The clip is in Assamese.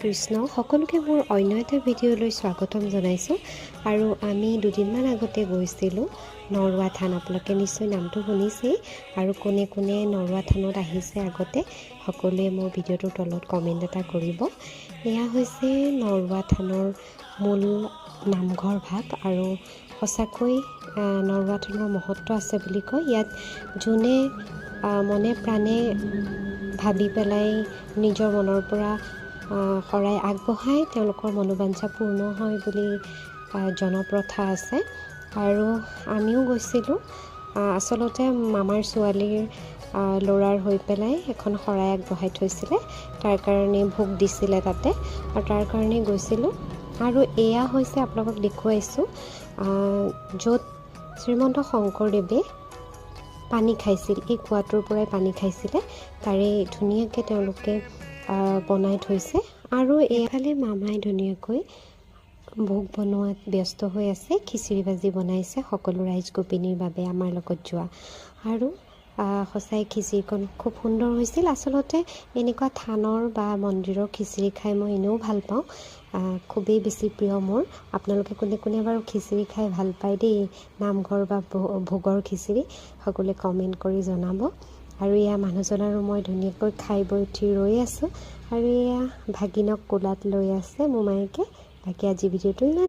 কৃষ্ণ সকলোকে মোৰ অন্য এটা ভিডিঅ'লৈ স্বাগতম জনাইছোঁ। আৰু আমি দুদিনমান আগতে গৈছিলোঁ নৰুৱা থান। আপোনালোকে নিশ্চয় নামটো শুনিছেই। আৰু কোনে কোনে নৰুৱা থানত আহিছে আগতে সকলোৱে মোৰ ভিডিঅ'টোৰ তলত কমেণ্ট এটা কৰিব। এয়া হৈছে নৰুৱা থানৰ মূল নামঘৰ ভাগ। আৰু সঁচাকৈ নৰুৱা থানৰ মহত্ব আছে বুলি কয়। ইয়াত যোনে মনে প্ৰাণে ভাবি পেলাই নিজৰ মনৰ পৰা শৰাই আগবঢ়াই তেওঁলোকৰ মনোবাঞ্ছা পূৰ্ণ হয় বুলি জনপ্ৰথা আছে। আৰু আমিও গৈছিলোঁ। আচলতে মামাৰ ছোৱালীৰ ল'ৰাৰ হৈ পেলাই এখন শৰাই আগবঢ়াই থৈছিলে, তাৰ কাৰণে ভোগ দিছিলে তাতে, আৰু তাৰ কাৰণেই গৈছিলোঁ। আৰু এয়া হৈছে আপোনালোকক দেখুৱাইছোঁ য'ত শ্ৰীমন্ত শংকৰদেৱে পানী খাইছিল। এই কুৱাটোৰ পৰাই পানী খাইছিলে, তাৰে ধুনীয়াকৈ তেওঁলোকে বনাই থৈছে। আৰু এইফালে মামাই ধুনীয়াকৈ ভোগ বনোৱাত ব্যস্ত হৈ আছে। খিচিৰি ভাজি বনাইছে সকলো ৰাইজ গোপিনীৰ বাবে আমাৰ লগত যোৱা। আৰু সঁচাই খিচিৰিকণ খুব সুন্দৰ হৈছিল। আচলতে এনেকুৱা থানৰ বা মন্দিৰৰ খিচিৰি খাই মই এনেও ভাল পাওঁ, খুবেই বেছি প্ৰিয় মোৰ। আপোনালোকে কোনে কোনে বাৰু খিচিৰি খাই ভাল পায় দেই, নামঘৰ বা ভোগৰ খিচিৰি, সকলোৱে কমেণ্ট কৰি জনাব। আৰু এয়া মানুহজন আৰু মই ধুনীয়াকৈ খাই বৈ উঠি ৰৈ আছোঁ। আৰু এয়া ভাগিনক কোলাত লৈ আছে মোমায়েকে। বাকী আজি ভিডিঅ'টো ইমান